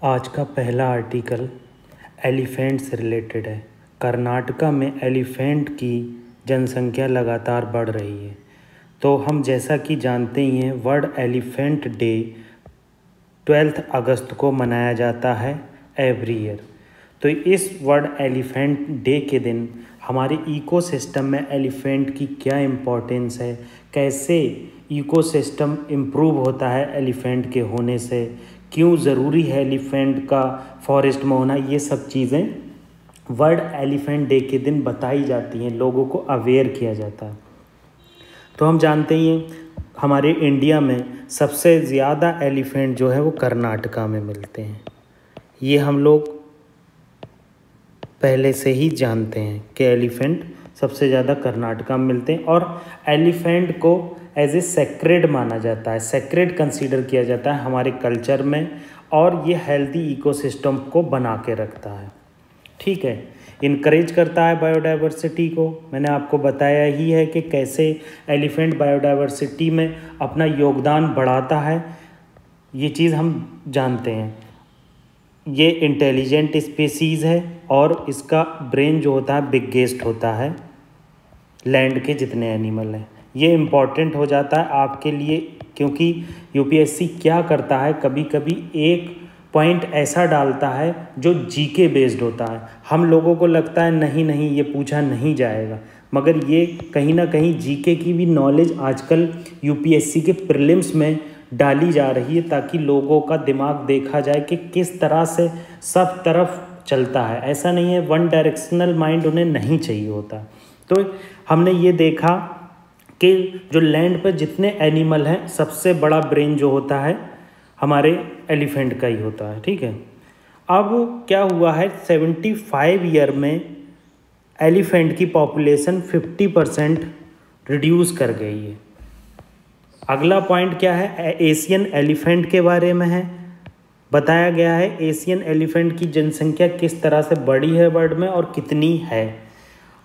आज का पहला आर्टिकल एलिफेंट से रिलेटेड है। कर्नाटका में एलिफेंट की जनसंख्या लगातार बढ़ रही है। तो हम जैसा कि जानते ही हैं, वर्ल्ड एलिफेंट डे 12 अगस्त को मनाया जाता है एवरी ईयर। तो इस वर्ल्ड एलिफेंट डे के दिन हमारे इकोसिस्टम में एलिफेंट की क्या इम्पोर्टेंस है, कैसे इकोसिस्टम इम्प्रूव होता है एलिफेंट के होने से, क्यों ज़रूरी है एलिफेंट का फॉरेस्ट में होना, ये सब चीज़ें वर्ल्ड एलिफेंट डे के दिन बताई जाती हैं, लोगों को अवेयर किया जाता है। तो हम जानते ही हैं हमारे इंडिया में सबसे ज़्यादा एलिफेंट जो है वो कर्नाटका में मिलते हैं। ये हम लोग पहले से ही जानते हैं कि एलिफेंट सबसे ज़्यादा कर्नाटका में मिलते हैं और एलिफेंट को एज ए सेक्रेड माना जाता है, सेक्रेड कंसीडर किया जाता है हमारे कल्चर में, और ये हेल्दी इकोसिस्टम को बना के रखता है। ठीक है, इनकरेज करता है बायोडाइवर्सिटी को। मैंने आपको बताया ही है कि कैसे एलिफेंट बायोडाइवर्सिटी में अपना योगदान बढ़ाता है, ये चीज़ हम जानते हैं। ये इंटेलिजेंट स्पीसीज़ है और इसका ब्रेन जो होता है बिगेस्ट होता है लैंड के जितने एनिमल हैं। ये इम्पॉर्टेंट हो जाता है आपके लिए, क्योंकि यूपीएससी क्या करता है, कभी कभी एक पॉइंट ऐसा डालता है जो जीके बेस्ड होता है। हम लोगों को लगता है नहीं नहीं ये पूछा नहीं जाएगा, मगर ये कहीं ना कहीं जीके की भी नॉलेज आजकल यूपीएससी के प्रीलिम्स में डाली जा रही है, ताकि लोगों का दिमाग देखा जाए कि किस तरह से सब तरफ चलता है। ऐसा नहीं है वन डायरेक्शनल माइंड उन्हें नहीं चाहिए होता। तो हमने ये देखा कि जो लैंड पर जितने एनिमल हैं, सबसे बड़ा ब्रेन जो होता है हमारे एलिफेंट का ही होता है। ठीक है, अब क्या हुआ है, 75 ईयर में एलिफेंट की पॉपुलेशन 50% रिड्यूस कर गई है। अगला पॉइंट क्या है, एशियन एलिफेंट के बारे में है। बताया गया है एशियन एलिफेंट की जनसंख्या किस तरह से बढ़ी है वर्ल्ड में और कितनी है।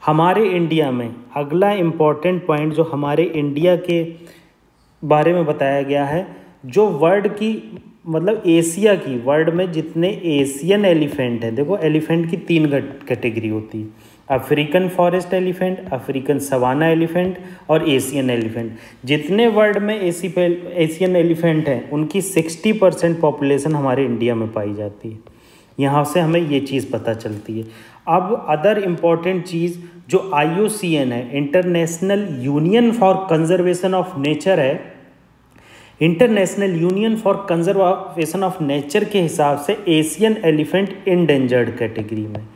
हमारे इंडिया में अगला इम्पॉर्टेंट पॉइंट जो हमारे इंडिया के बारे में बताया गया है, जो वर्ल्ड की मतलब एशिया की, वर्ल्ड में जितने एशियन एलिफेंट हैं, देखो एलिफेंट की 3 कैटेगरी होती है, African forest elephant, African savanna elephant और एशियन एलिफेंट। जितने वर्ल्ड में एशियन एलिफेंट हैं उनकी 60% पॉपुलेशन हमारे इंडिया में पाई जाती है। यहाँ से हमें ये चीज़ पता चलती है। अब अदर इम्पॉर्टेंट चीज़ जो IUCN है, international union for conservation of nature है, international union for conservation of nature के हिसाब से एशियन एलिफेंट इंडेंजर्ड कैटेगरी में।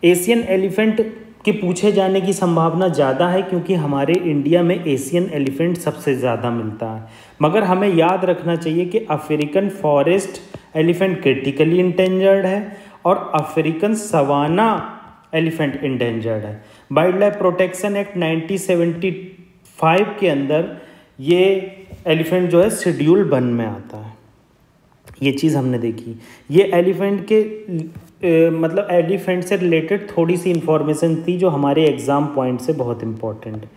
एशियन एलिफेंट के पूछे जाने की संभावना ज़्यादा है, क्योंकि हमारे इंडिया में एशियन एलिफेंट सबसे ज़्यादा मिलता है। मगर हमें याद रखना चाहिए कि African forest elephant critically endangered है और अफ्रीकन सवाना एलिफेंट इंडेंजर्ड है। वाइल्ड लाइफ प्रोटेक्शन एक्ट 1975 के अंदर ये एलिफेंट जो है शेड्यूल 1 में आता है। ये चीज़ हमने देखी। ये एलिफेंट के मतलब एलिफेंट से रिलेटेड थोड़ी सी इन्फॉर्मेशन थी जो हमारे एग्ज़ाम पॉइंट से बहुत इम्पोर्टेंट है।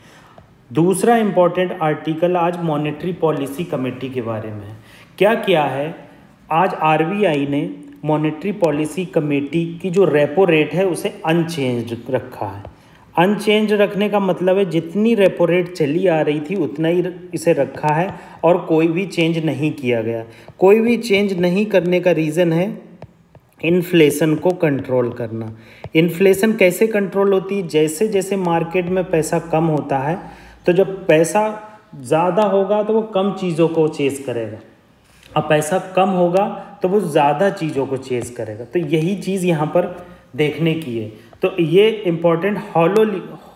दूसरा इम्पॉर्टेंट आर्टिकल आज मॉनेटरी पॉलिसी कमेटी के बारे में है। क्या किया है, आज RBI ने मॉनेटरी पॉलिसी कमेटी की जो रेपो रेट है उसे अनचेंज रखा है। अनचेंज रखने का मतलब है जितनी रेपो रेट चली आ रही थी उतना ही इसे रखा है और कोई भी चेंज नहीं किया गया। कोई भी चेंज नहीं करने का रीज़न है इन्फ्लेशन को कंट्रोल करना। इन्फ्लेशन कैसे कंट्रोल होती है, जैसे जैसे मार्केट में पैसा कम होता है, तो जब पैसा ज़्यादा होगा तो वो कम चीज़ों को चेस करेगा, अब पैसा कम होगा तो वो ज़्यादा चीज़ों को चेस करेगा। तो यही चीज़ यहाँ पर देखने की है। तो ये इम्पॉर्टेंट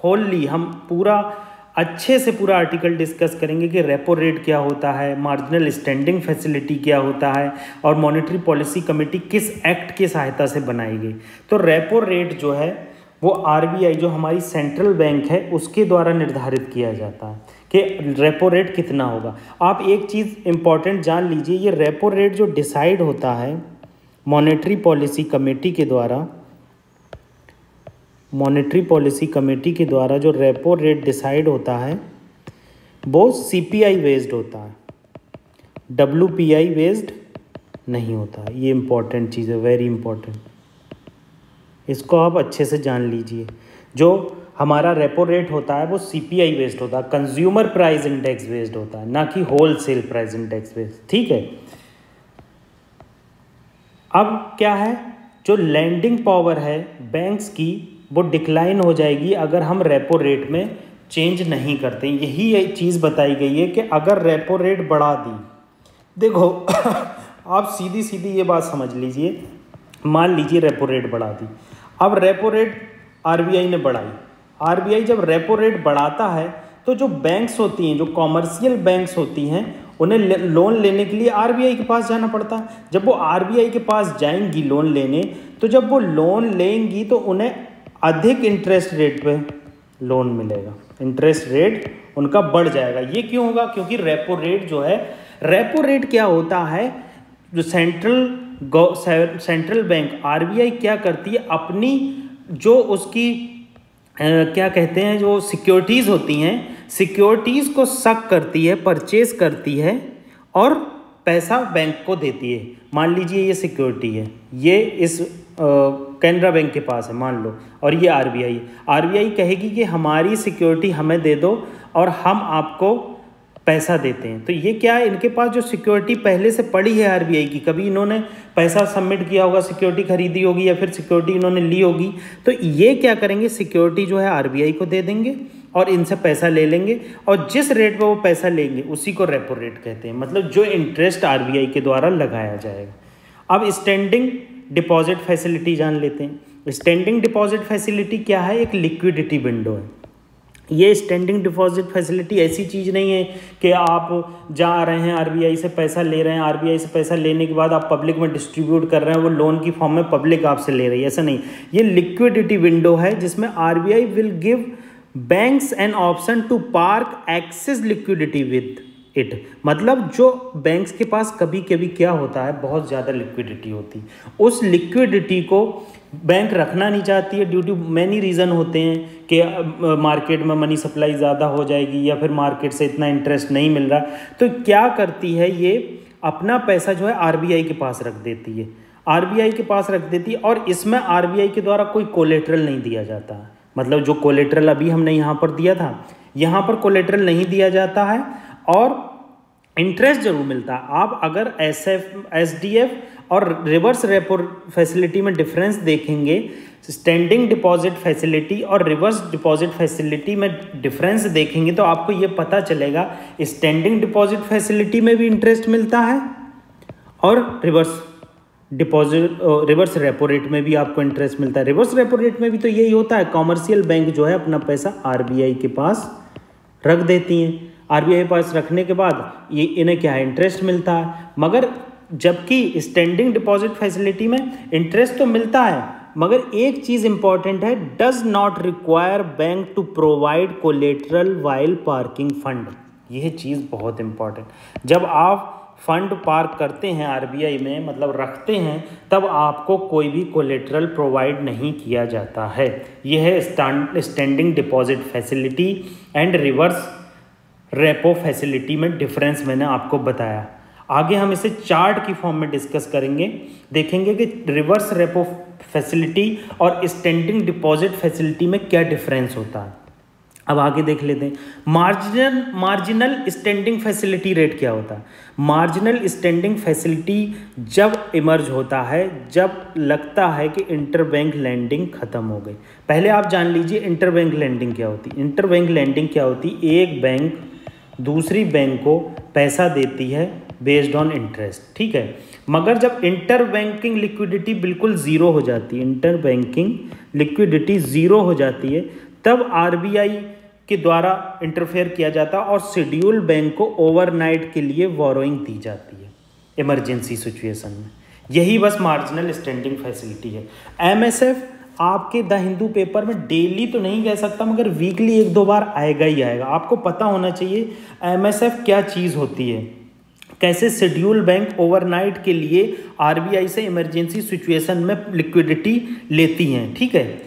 होली हम पूरा अच्छे से पूरा आर्टिकल डिस्कस करेंगे कि रेपो रेट क्या होता है, मार्जिनल स्टैंडिंग फैसिलिटी क्या होता है और मॉनेटरी पॉलिसी कमेटी किस एक्ट की सहायता से बनाई गई। तो रेपो रेट जो है वो RBI जो हमारी सेंट्रल बैंक है उसके द्वारा निर्धारित किया जाता है कि रेपो रेट कितना होगा। आप एक चीज़ इम्पॉर्टेंट जान लीजिए, ये रेपो रेट जो डिसाइड होता है मॉनेटरी पॉलिसी कमेटी के द्वारा, मॉनेटरी पॉलिसी कमेटी के द्वारा जो रेपो रेट डिसाइड होता है वो CPI बेस्ड होता है, WPI बेस्ड नहीं होता। ये इम्पॉर्टेंट चीज़ है, वेरी इम्पॉर्टेंट, इसको आप अच्छे से जान लीजिए। जो हमारा रेपो रेट होता है वो CPI बेस्ड होता है, कंज्यूमर प्राइस इंडेक्स बेस्ड होता है, ना कि wholesale price index based, ठीक है। अब क्या है, जो लैंडिंग पावर है बैंक्स की वो डिक्लाइन हो जाएगी अगर हम रेपो रेट में चेंज नहीं करते। यही चीज़ बताई गई है कि अगर रेपो रेट बढ़ा दी, देखो आप सीधी सीधी ये बात समझ लीजिए, मान लीजिए रेपो रेट बढ़ा दी, अब रेपो रेट RBI ने बढ़ाई, RBI जब रेपो रेट बढ़ाता है तो जो बैंक्स होती हैं, जो कॉमर्शियल बैंक्स होती हैं, उन्हें लोन लेने के लिए RBI के पास जाना पड़ता है। जब वो RBI के पास जाएंगी लोन लेने, तो जब वो लोन लेंगी तो उन्हें अधिक इंटरेस्ट रेट पे लोन मिलेगा, इंटरेस्ट रेट उनका बढ़ जाएगा। ये क्यों होगा? क्योंकि रेपो रेट जो है, रेपो रेट क्या होता है, जो सेंट्रल बैंक RBI क्या करती है, अपनी जो उसकी क्या कहते हैं, जो सिक्योरिटीज़ होती हैं, सिक्योरिटीज़ को सक करती है, परचेज करती है और पैसा बैंक को देती है। मान लीजिए ये सिक्योरिटी है, ये इस कैनरा बैंक के पास है मान लो, और ये RBI कहेगी कि हमारी सिक्योरिटी हमें दे दो और हम आपको पैसा देते हैं। तो ये क्या है, इनके पास जो सिक्योरिटी पहले से पड़ी है RBI की, कभी इन्होंने पैसा सबमिट किया होगा, सिक्योरिटी खरीदी होगी या फिर सिक्योरिटी इन्होंने ली होगी, तो ये क्या करेंगे, सिक्योरिटी जो है RBI को दे देंगे और इनसे पैसा ले लेंगे, और जिस रेट पे वो पैसा लेंगे उसी को रेपो रेट कहते हैं, मतलब जो इंटरेस्ट RBI के द्वारा लगाया जाएगा। अब स्टैंडिंग डिपॉजिट फैसिलिटी जान लेते हैं। स्टैंडिंग डिपॉजिट फैसिलिटी क्या है, एक लिक्विडिटी विंडो है। ये स्टैंडिंग डिपॉजिट फैसिलिटी ऐसी चीज़ नहीं है कि आप जा रहे हैं RBI से पैसा ले रहे हैं, RBI से पैसा लेने के बाद आप पब्लिक में डिस्ट्रीब्यूट कर रहे हैं, वो लोन की फॉर्म में पब्लिक आपसे ले रही है, ऐसा नहीं। ये लिक्विडिटी विंडो है जिसमें RBI will give banks an option to park excess liquidity with it. मतलब जो बैंक्स के पास कभी कभी क्या होता है, बहुत ज़्यादा लिक्विडिटी होती, उस लिक्विडिटी को बैंक रखना नहीं चाहती है, ड्यू टू मैनी रीज़न होते हैं कि मार्केट में मनी सप्लाई ज़्यादा हो जाएगी या फिर मार्केट से इतना इंटरेस्ट नहीं मिल रहा, तो क्या करती है, ये अपना पैसा जो है RBI के पास रख देती है, RBI के पास रख देती है, और इसमें RBI के द्वारा कोई कोलेट्रल नहीं दिया जाता है। मतलब जो कोलेट्रल अभी हमने यहाँ पर दिया था, यहाँ पर कोलेट्रल नहीं दिया जाता है और इंटरेस्ट जरूर मिलता है। आप अगर SDF और रिवर्स रेपो फैसिलिटी में डिफरेंस देखेंगे, स्टैंडिंग डिपॉजिट फैसिलिटी और रिवर्स डिपॉजिट फैसिलिटी में डिफरेंस देखेंगे, तो आपको ये पता चलेगा स्टैंडिंग डिपॉजिट फैसिलिटी में भी इंटरेस्ट मिलता है और रिवर्स रेपो रेट में भी आपको इंटरेस्ट मिलता है। रिवर्स रेपो रेट में भी तो यही होता है, कॉमर्शियल बैंक जो है अपना पैसा RBI के पास रख देती हैं, RBI के पास रखने के बाद ये इन्हें क्या है, इंटरेस्ट मिलता है। मगर जबकि स्टैंडिंग डिपॉजिट फैसिलिटी में इंटरेस्ट तो मिलता है, मगर एक चीज़ इंपॉर्टेंट है, does not require bank to provide collateral while parking fund. यह चीज़ बहुत इंपॉर्टेंट। जब आप फंड पार्क करते हैं RBI में, मतलब रखते हैं, तब आपको कोई भी कोलेटरल प्रोवाइड नहीं किया जाता है। यह है standing deposit facility and reverse repo facility में डिफरेंस मैंने आपको बताया। आगे हम इसे चार्ट की फॉर्म में डिस्कस करेंगे, देखेंगे कि रिवर्स रेपो फैसिलिटी और स्टैंडिंग डिपॉजिट फैसिलिटी में क्या डिफरेंस होता है। अब आगे देख लेते हैं मार्जिनल स्टैंडिंग फैसिलिटी रेट क्या होता है। मार्जिनल स्टैंडिंग फैसिलिटी जब इमर्ज होता है, जब लगता है कि इंटरबैंक लैंडिंग खत्म हो गई। पहले आप जान लीजिए इंटरबैंक लैंडिंग क्या होती है। इंटरबैंक लैंडिंग क्या होती, एक बैंक दूसरी बैंक को पैसा देती है बेस्ड ऑन इंटरेस्ट, ठीक है। मगर जब इंटर बैंकिंग लिक्विडिटी बिल्कुल ज़ीरो हो जाती है, इंटर बैंकिंग लिक्विडिटी ज़ीरो हो जाती है, तब RBI के द्वारा इंटरफेयर किया जाता है और शेड्यूल बैंक को ओवरनाइट के लिए बोरोइंग दी जाती है इमरजेंसी सिचुएशन में। यही बस मार्जिनल स्टैंडिंग फैसिलिटी है। MSF आपके द हिंदू पेपर में डेली तो नहीं कह सकता, मगर वीकली 1-2 बार आएगा ही आएगा। आपको पता होना चाहिए MSF क्या चीज़ होती है, कैसे शेड्यूल बैंक ओवरनाइट के लिए RBI से इमरजेंसी सिचुएशन में लिक्विडिटी लेती हैं, ठीक है।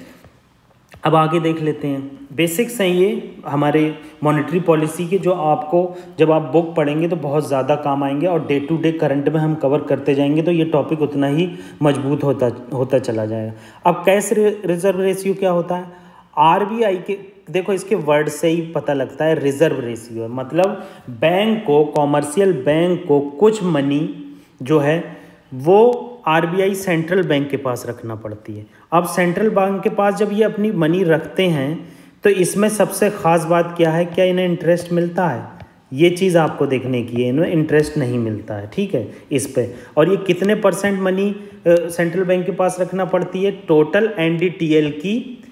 अब आगे देख लेते हैं, बेसिक्स हैं ये हमारे मॉनेटरी पॉलिसी के, जो आपको जब आप बुक पढ़ेंगे तो बहुत ज़्यादा काम आएंगे और डे टू डे करंट में हम कवर करते जाएंगे तो ये टॉपिक उतना ही मजबूत होता चला जाएगा। अब कैश रिजर्व रेशियो क्या होता है? आरबीआई के, देखो इसके वर्ड से ही पता लगता है रिजर्व रेशियो है, मतलब बैंक को, कॉमर्शियल बैंक को कुछ मनी जो है वो आरबीआई सेंट्रल बैंक के पास रखना पड़ती है। अब सेंट्रल बैंक के पास जब ये अपनी मनी रखते हैं तो इसमें सबसे ख़ास बात क्या है, क्या इन्हें इंटरेस्ट मिलता है? ये चीज़ आपको देखने की है, इन्हें इंटरेस्ट नहीं मिलता है, ठीक है, इस पे। और ये कितने % मनी सेंट्रल बैंक के पास रखना पड़ती है? टोटल एनडीटीएल की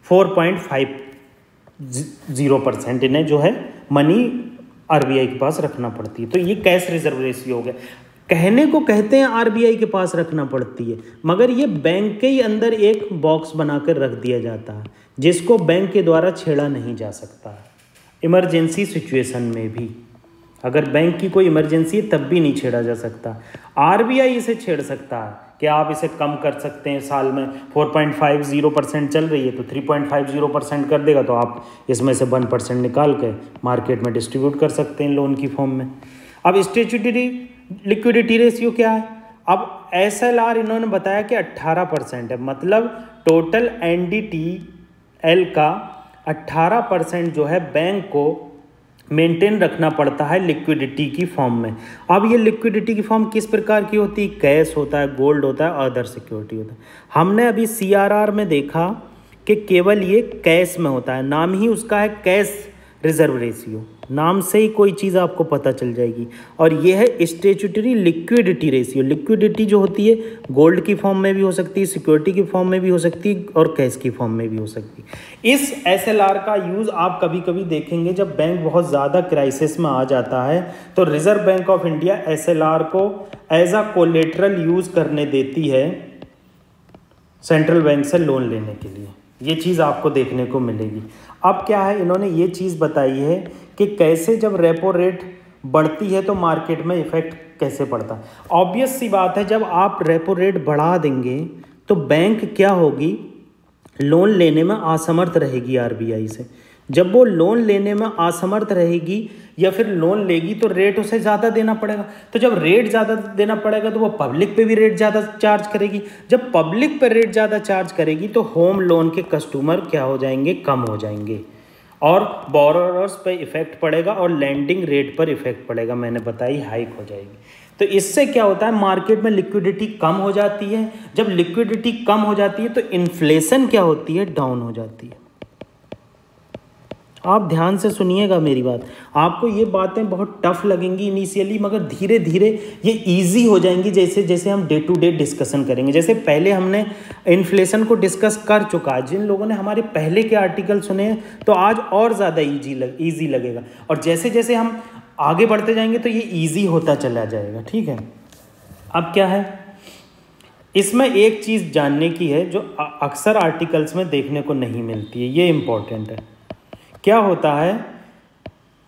4.50% इन्हें जो है मनी आरबीआई के पास रखना पड़ती है। तो ये कैश रिजर्व रेशियो हो गया। कहने को कहते हैं आरबीआई के पास रखना पड़ती है, मगर ये बैंक के ही अंदर एक बॉक्स बनाकर रख दिया जाता है जिसको बैंक के द्वारा छेड़ा नहीं जा सकता है। इमरजेंसी सिचुएशन में भी, अगर बैंक की कोई इमरजेंसी है तब भी नहीं छेड़ा जा सकता। आरबीआई इसे छेड़ सकता है कि आप इसे कम कर सकते हैं, साल में 4.50% चल रही है तो 3.50% कर देगा, तो आप इसमें से 1% निकाल के मार्केट में डिस्ट्रीब्यूट कर सकते हैं लोन की फॉर्म में। अब स्टैट्यूटरी लिक्विडिटी रेशियो क्या है? अब एसएलआर इन्होंने बताया कि 18% है, मतलब टोटल एनडीटीएल का 18% जो है बैंक को मेंटेन रखना पड़ता है लिक्विडिटी की फॉर्म में। अब ये लिक्विडिटी की फॉर्म किस प्रकार की होती है? कैश होता है, गोल्ड होता है, अदर सिक्योरिटी होता है। हमने अभी सीआरआर में देखा कि केवल ये कैश में होता है, नाम ही उसका है कैश रिजर्व रेशियो, नाम से ही कोई चीज़ आपको पता चल जाएगी। और ये है स्टैट्यूटरी लिक्विडिटी रेशियो। लिक्विडिटी जो होती है गोल्ड की फॉर्म में भी हो सकती है, सिक्योरिटी की फॉर्म में भी हो सकती है और कैश की फॉर्म में भी हो सकती है। इस एसएलआर का यूज़ आप कभी कभी देखेंगे जब बैंक बहुत ज़्यादा क्राइसिस में आ जाता है तो reserve bank of India SLR को एज अ कोलेटरल यूज़ करने देती है सेंट्रल बैंक से लोन लेने के लिए। ये चीज़ आपको देखने को मिलेगी। अब क्या है, इन्होंने ये चीज़ बताई है कि कैसे जब रेपो रेट बढ़ती है तो मार्केट में इफेक्ट कैसे पड़ता है। ऑब्वियस सी बात है, जब आप रेपो रेट बढ़ा देंगे तो बैंक क्या होगी, लोन लेने में असमर्थ रहेगी आरबीआई से। जब वो लोन लेने में असमर्थ रहेगी या फिर लोन लेगी तो रेट उसे ज़्यादा देना पड़ेगा। तो जब रेट ज़्यादा देना पड़ेगा तो वो पब्लिक पे भी रेट ज़्यादा चार्ज करेगी। जब पब्लिक पे रेट ज़्यादा चार्ज करेगी तो होम लोन के कस्टमर क्या हो जाएंगे, कम हो जाएंगे और बोरोअर्स पे इफेक्ट पड़ेगा और लैंडिंग रेट पर इफेक्ट पड़ेगा, मैंने बताई हाइक हो जाएगी। तो इससे क्या होता है, मार्केट में लिक्विडिटी कम हो जाती है। जब लिक्विडिटी कम हो जाती है तो इन्फ्लेशन क्या होती है, डाउन हो जाती है। आप ध्यान से सुनिएगा मेरी बात, आपको ये बातें बहुत टफ लगेंगी इनिशियली, मगर धीरे धीरे ये इजी हो जाएंगी जैसे जैसे हम डे टू डे डिस्कशन करेंगे। जैसे पहले हमने इन्फ्लेशन को डिस्कस कर चुका है, जिन लोगों ने हमारे पहले के आर्टिकल सुने हैं तो आज और ज़्यादा ईजी लगेगा, और जैसे जैसे हम आगे बढ़ते जाएंगे तो ये ईजी होता चला जाएगा, ठीक है। अब क्या है, इसमें एक चीज़ जानने की है जो अक्सर आर्टिकल्स में देखने को नहीं मिलती है, ये इम्पॉर्टेंट है। क्या होता है,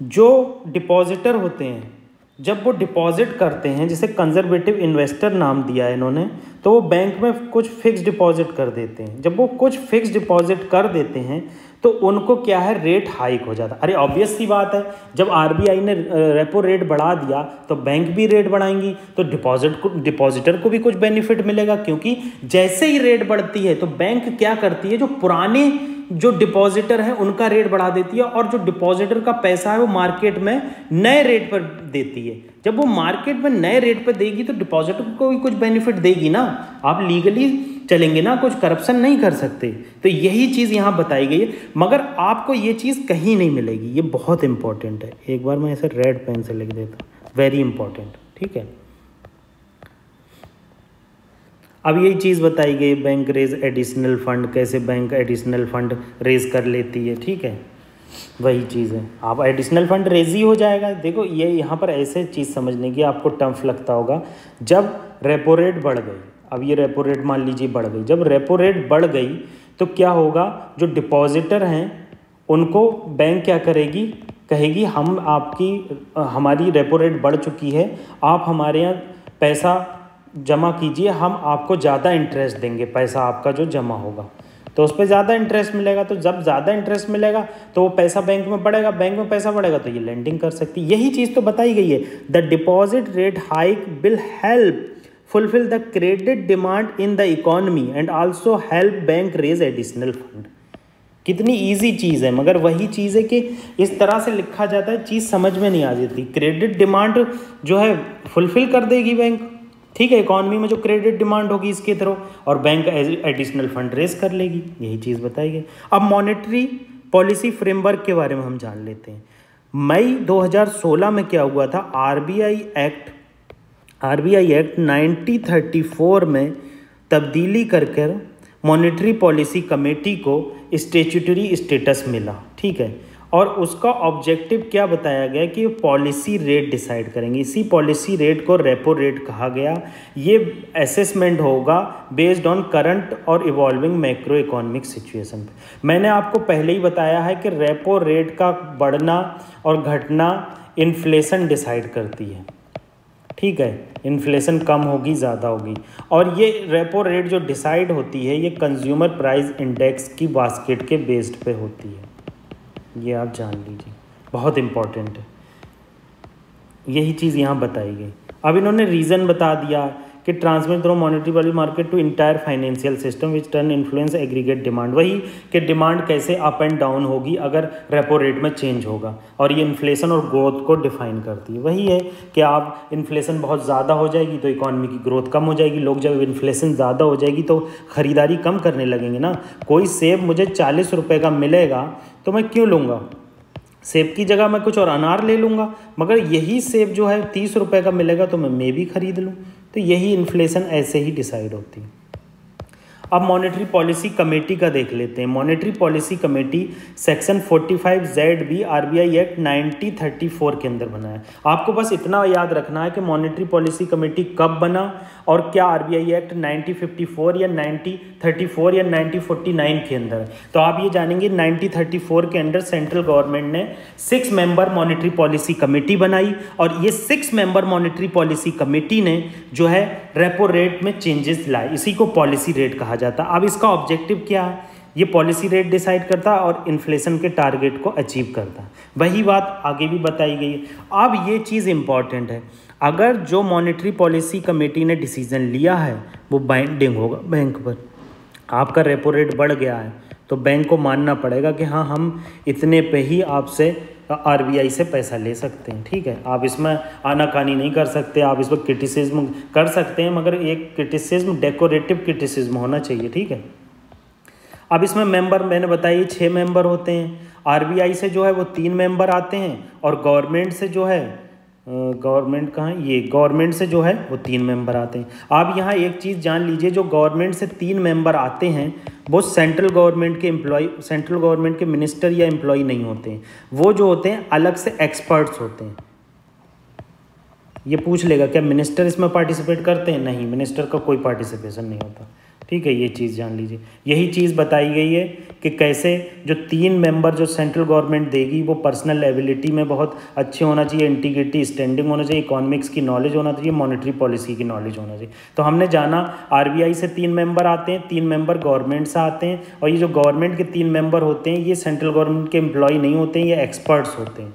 जो डिपॉजिटर होते हैं जब वो डिपॉजिट करते हैं, जैसे कंजर्वेटिव इन्वेस्टर नाम दिया है इन्होंने, तो वो बैंक में कुछ फिक्स डिपॉजिट कर देते हैं। जब वो कुछ फिक्स डिपॉजिट कर देते हैं तो उनको क्या है, रेट हाइक हो जाता है। अरे ऑब्वियस सी बात है, जब आरबीआई ने रेपो रेट बढ़ा दिया तो बैंक भी रेट बढ़ाएंगी, तो डिपॉजिटर को भी कुछ बेनिफिट मिलेगा, क्योंकि जैसे ही रेट बढ़ती है तो बैंक क्या करती है, जो पुराने जो डिपॉजिटर है उनका रेट बढ़ा देती है और जो डिपॉजिटर का पैसा है वो मार्केट में नए रेट पर देती है। जब वो मार्केट में नए रेट पर देगी तो डिपॉजिटर को भी कुछ बेनिफिट देगी ना। आप लीगली चलेंगे ना, कुछ करप्शन नहीं कर सकते। तो यही चीज़ यहाँ बताई गई है, मगर आपको ये चीज़ कहीं नहीं मिलेगी। ये बहुत इंपॉर्टेंट है, एक बार मैं ऐसे रेड पेन से लिख देता हूँ, वेरी इंपॉर्टेंट, ठीक है। अब यही चीज़ बताई गई, बैंक रेज एडिशनल फंड, कैसे बैंक एडिशनल फंड रेज कर लेती है, ठीक है। वही चीज़ है, आप एडिशनल फंड रेज ही हो जाएगा। देखो ये यहाँ पर ऐसे चीज़ समझने की, आपको टफ लगता होगा, जब रेपो रेट बढ़ गई, अब ये रेपो रेट मान लीजिए बढ़ गई, जब रेपो रेट बढ़ गई तो क्या होगा, जो डिपॉजिटर हैं उनको बैंक क्या करेगी, कहेगी हम हमारी रेपो रेट बढ़ चुकी है, आप हमारे यहाँ पैसा जमा कीजिए, हम आपको ज़्यादा इंटरेस्ट देंगे, पैसा आपका जो जमा होगा। तो उस पर ज़्यादा इंटरेस्ट मिलेगा। तो जब ज़्यादा इंटरेस्ट मिलेगा तो वो पैसा बैंक में पड़ेगा, बैंक में पैसा पड़ेगा तो ये लेंडिंग कर सकती है। यही चीज़ तो बताई गई है, the deposit rate hike will help fulfil the credit demand in the economy and also help bank raise additional fund. कितनी इजी चीज़ है, मगर वही चीज़ है कि इस तरह से लिखा जाता है, चीज़ समझ में नहीं आ जाती। क्रेडिट डिमांड जो है फुलफिल कर देगी बैंक, ठीक है, इकॉनमी में जो क्रेडिट डिमांड होगी इसके थ्रू, और बैंक एडिशनल फंड रेज कर लेगी, यही चीज़ बताई गई। अब मॉनेटरी पॉलिसी फ्रेमवर्क के बारे में हम जान लेते हैं। मई 2016 में क्या हुआ था, आरबीआई एक्ट 1934 में तब्दीली कर मॉनेटरी पॉलिसी कमेटी को स्टैट्यूटरी स्टेटस मिला, ठीक है, और उसका ऑब्जेक्टिव क्या बताया गया कि पॉलिसी रेट डिसाइड करेंगे। इसी पॉलिसी रेट को रेपो रेट कहा गया। ये असेसमेंट होगा बेस्ड ऑन करंट और इवॉल्विंग मैक्रो इकोनॉमिक सिचुएशन। मैंने आपको पहले ही बताया है कि रेपो रेट का बढ़ना और घटना इन्फ्लेशन डिसाइड करती है, ठीक है, इन्फ्लेशन कम होगी ज़्यादा होगी, और ये रेपो रेट जो डिसाइड होती है ये कंज्यूमर प्राइस इंडेक्स की बास्केट के बेस्ड पे होती है। ये आप जान लीजिए, बहुत इम्पॉर्टेंट है, यही चीज़ यहाँ बताई गई। अब इन्होंने रीज़न बता दिया कि transmit through monetary policy market to entire financial system which turn influence aggregate demand. वही कि डिमांड कैसे अप एंड डाउन होगी अगर रेपो रेट में चेंज होगा, और ये इन्फ्लेशन और ग्रोथ को डिफाइन करती है। वही है कि आप इन्फ्लेशन बहुत ज़्यादा हो जाएगी तो इकॉनमी की ग्रोथ कम हो जाएगी, लोग जब इन्फ्लेशन ज़्यादा हो जाएगी तो ख़रीदारी कम करने लगेंगे ना। कोई सेब मुझे 40 रुपये का मिलेगा तो मैं क्यों लूँगा, सेब की जगह मैं कुछ और अनार ले लूँगा, मगर यही सेब जो है 30 रुपये का मिलेगा तो मैं भी खरीद लूँ। तो यही इन्फ्लेशन ऐसे ही डिसाइड होती है। अब मॉनेटरी पॉलिसी कमेटी का देख लेते हैं। Monetary policy committee section 45ZB RBI act 1934 के अंदर बना है। आपको बस इतना याद रखना है कि मॉनेटरी पॉलिसी कमेटी कब बना और क्या आरबीआई एक्ट 1954 या 1934 या 1949 के अंदर। तो आप ये जानेंगे 1934 के अंदर सेंट्रल गवर्नमेंट ने 6 मेंबर मॉनेटरी पॉलिसी कमेटी बनाई, और ये 6 मेंबर मॉनेटरी पॉलिसी कमेटी ने जो है रेपो रेट में चेंजेस लाए, इसी को पॉलिसी रेट कहा जाता। अब इसका ऑब्जेक्टिव क्या है, ये पॉलिसी रेट डिसाइड करता और इन्फ्लेशन के टारगेट को अचीव करता। वही बात आगे भी बताई गई है। अब ये चीज़ इंपॉर्टेंट है, अगर जो मॉनेटरी पॉलिसी कमेटी ने डिसीजन लिया है वो बाइंडिंग होगा बैंक पर। आपका रेपो रेट बढ़ गया है तो बैंक को मानना पड़ेगा कि हाँ, हम इतने पे ही आपसे आरबीआई से पैसा ले सकते हैं, ठीक है। आप इसमें आनाकानी नहीं कर सकते, आप इस पर क्रिटिसिज्म कर सकते हैं, मगर एक क्रिटिसिज्म डेकोरेटिव क्रिटिसिज्म होना चाहिए, ठीक है। अब इसमें मेंबर मैंने बताया 6 मेंबर होते हैं। आरबीआई से जो है वो 3 मेंबर आते हैं, और गवर्नमेंट से जो है गवर्नमेंट कहाँ, ये गवर्नमेंट से जो है वो 3 मेंबर आते हैं। आप यहाँ एक चीज़ जान लीजिए, जो गवर्नमेंट से 3 मेंबर आते हैं वो सेंट्रल गवर्नमेंट के एम्प्लॉय, सेंट्रल गवर्नमेंट के मिनिस्टर या एम्प्लॉय नहीं होते हैं, वो जो होते हैं अलग से एक्सपर्ट्स होते हैं। ये पूछ लेगा क्या मिनिस्टर इसमें पार्टिसिपेट करते हैं, नहीं, मिनिस्टर का कोई पार्टिसिपेशन नहीं होता, ठीक है। ये चीज़ जान लीजिए, यही चीज़ बताई गई है कि कैसे जो 3 मेंबर जो सेंट्रल गवर्नमेंट देगी वो पर्सनल एबिलिटी में बहुत अच्छे होना चाहिए, इंटीग्रिटी स्टैंडिंग होना चाहिए, इकोनॉमिक्स की नॉलेज होना चाहिए, मॉनेटरी पॉलिसी की नॉलेज होना चाहिए। तो हमने जाना आरबीआई से 3 मेंबर आते हैं, 3 मेंबर गवर्नमेंट से आते हैं, और ये जो गवर्नमेंट के 3 मेंबर होते हैं ये सेंट्रल गवर्नमेंट के एम्प्लॉय नहीं होते हैं, ये एक्सपर्ट्स होते हैं।